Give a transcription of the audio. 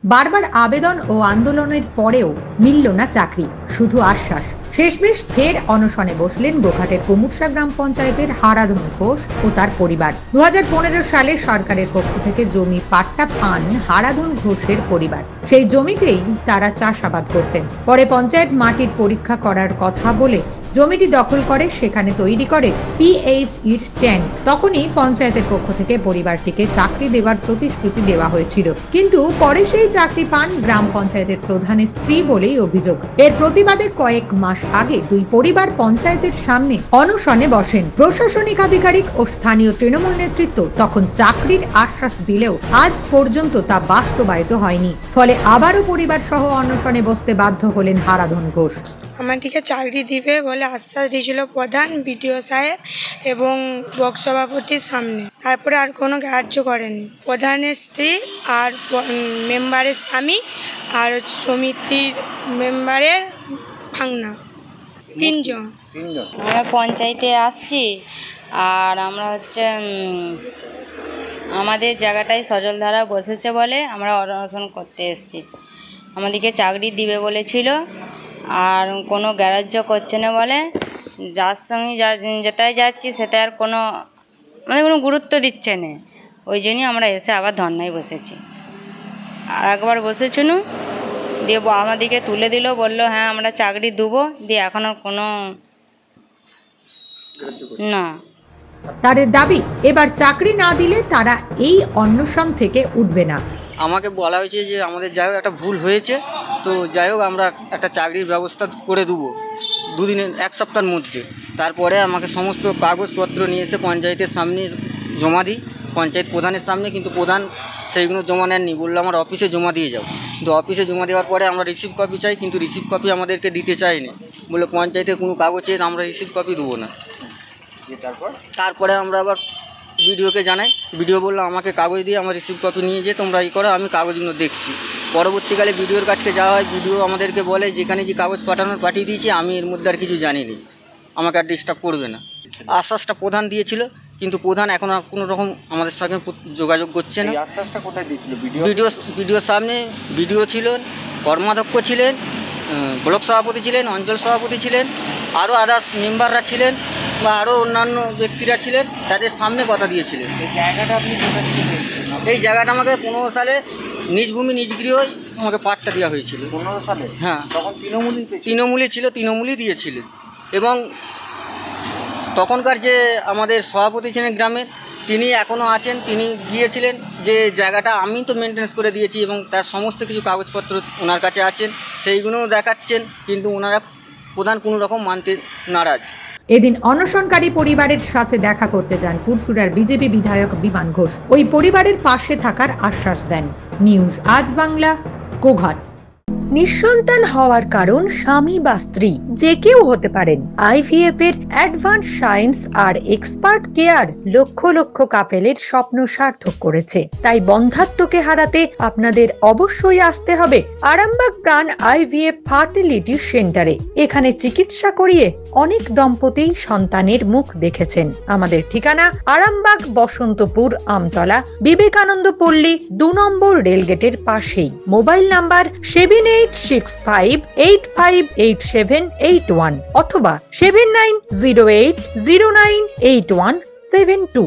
বারবার আবেদন ও আন্দোলনের পরেও মিলল না চাকরি, শুধু আশ্বাস। শেষমেশ ফের অনশনে বসলেন গোঘাটের কুমুরসা গ্রাম পঞ্চায়েতের হারাধন ঘোষ ও তার পরিবার। 2015 সালে সরকারের পক্ষ থেকে জমি পাট্টা পান হারাধন ঘোষের পরিবার। সেই জমিতেই তারা চাষাবাদ করতেন। পরে পঞ্চায়েত মাটির পরীক্ষা করার কথা বলে জমিটি দখল করে সেখানে তৈরি করে পিএইচইর ট্যাঙ্ক। তখনই পঞ্চায়েতের পক্ষ থেকে পরিবারটিকে চাকরি দেওয়ার প্রতিশ্রুতি দেওয়া হয়েছিল, কিন্তু পরে সেই চাকরি পান গ্রাম পঞ্চায়েতের প্রধানের স্ত্রী বলেই অভিযোগ। এর প্রতিবাদে কয়েক মাস আগে দুই পরিবার পঞ্চায়েতের সামনে অনশনে বসেন। প্রশাসনিক আধিকারিক ও স্থানীয় তৃণমূল নেতৃত্ব তখন চাকরির আশ্বাস দিলেও আজ পর্যন্ত তা বাস্তবায়িত হয়নি। ফলে আবারও পরিবার সহ অনশনে বসতে বাধ্য হলেন হারাধন ঘোষ। আমাদেরকে চাকরি দিবে বলে আশ্বাস দিয়েছিল প্রধান, বিডিও সাহেব এবং ব্লক সভাপতির সামনে। তারপরে আর কোনো গ্রাহ্য করেনি। প্রধানের স্ত্রী আর মেম্বারের স্বামী আর সমিতির মেম্বারের ভাঙনা, তিনজন। আমরা পঞ্চায়েতে আসছি আর আমরা আমাদের জায়গাটায় সজলধারা বসেছে বলে আমরা অনশন করতে এসেছি। আমাদেরকে চাকরি দিবে বলেছিল আর কোনো গ্রাহ্য করছে না বলে, যার সঙ্গে যেটাই যাচ্ছি সেটা আর কোনো গুরুত্ব দিচ্ছে না। ওই জন্যই আমরা এসে আবার ধর্নায় বসেছি। আর একবার বসেছিল দিয়ে আমাদেরকে তুলে দিল, বললো হ্যাঁ আমরা চাকরি দেবো, দিয়ে এখন আর কোনো না। তাদের দাবি, এবার চাকরি না দিলে তারা এই অনশন থেকে উঠবে না। আমাকে বলা হয়েছে যে আমাদের যাই হোক একটা ভুল হয়েছে, তো যাই হোক আমরা একটা চাকরির ব্যবস্থা করে দেবো দুদিনের, এক সপ্তাহের মধ্যে। তারপরে আমাকে সমস্ত কাগজপত্র নিয়ে এসে পঞ্চায়েতের সামনে জমা দিই, পঞ্চায়েত প্রধানের সামনে, কিন্তু প্রধান সেইগুলো জমা নেননি। বললো আমার অফিসে জমা দিয়ে যাও, কিন্তু অফিসে জমা দেওয়ার পরে আমরা রিসিভ কপি চাই, কিন্তু রিসিভ কপি আমাদেরকে দিতে চায়নি। বললো পঞ্চায়েতের কোনো কাগজে আমরা রিসিভ কপি দেবো না। তারপরে আমরা আবার বিডিওকে জানাই, বিডিও বললো আমাকে কাগজ দিয়ে আমার রিসিভ কপি নিয়ে যেয়ে তোমরা করো, আমি কাগজগুলো দেখছি। পরবর্তীকালে বিডিওর কাছে যাওয়া হয়, বিডিও আমাদেরকে বলে যেখানে যে কাগজ পাঠিয়ে দিয়েছি আমি এর মধ্যে আর কিছু জানিনি, আমাকে আর ডিস্টার্ব করবে না। আশ্বাসটা প্রধান দিয়েছিল, কিন্তু প্রধান এখন আর কোনো রকম আমাদের সঙ্গে যোগাযোগ করছে না। আশ্বাসটা কোথায় দিয়েছিল? বিডিওর সামনে বিডিও ছিলেন, কর্মাধ্যক্ষ ছিলেন, ব্লক সভাপতি ছিলেন, অঞ্চল সভাপতি ছিলেন, আরও আদার্স মেম্বাররা ছিলেন বা আরও অন্যান্য ব্যক্তিরা ছিলেন, তাদের সামনে কথা দিয়েছিলেন। এই জায়গাটা আপনি কোথা থেকে পেয়েছিলেন? এই জায়গাটা আমাকে 15 সালে নিজ ভূমি নিজ গৃহই আমাকে পাট্টা দেওয়া হয়েছিল। 15 সালে? হ্যাঁ, তখন তৃণমূলই ছিল, তৃণমূলই দিয়েছিলেন। এবং তখনকার যে আমাদের সভাপতি ছিলেন গ্রামের, তিনি এখনও আছেন, তিনি গিয়েছিলেন যে জায়গাটা আমি তো মেনটেন্স করে দিয়েছি এবং তার সমস্ত কিছু কাগজপত্র ওনার কাছে আছেন, সেইগুলোও দেখাচ্ছেন, কিন্তু ওনারা প্রধান কোনো রকম মানতে নারাজ। এদিন অনশনকারী পরিবারের সাথে দেখা করতে যান পুরসুরার বিজেপি বিধায়ক বিমান ঘোষ। ওই পরিবারের পাশে থাকার আশ্বাস দেন। নিউজ আজ বাংলা, গোঘাট। নিঃসন্তান হওয়ার কারণ স্বামী বা স্ত্রী যে কেউ হতে পারেন। আইভিএফ এর অ্যাডভান্স সায়েন্স আর এক্সপার্ট কেয়ার লক্ষ লক্ষ কাপেলের স্বপ্ন সার্থক করেছে। তাই বন্ধাত্বকে হারাতে আপনাদের অবশ্যই আসতে হবে আরামবাগ প্রাণ আইভিএফ ফার্টিলিটি সেন্টারে। এখানে চিকিৎসা করিয়ে অনেক দম্পতি সন্তানের মুখ দেখেছেন। আমাদের ঠিকানা আরামবাগ বসন্তপুর আমতলা বিবেকানন্দ পল্লী 2 নম্বর রেলগেটের পাশেই। মোবাইল নাম্বার 7865858781 অথবা 7908098172।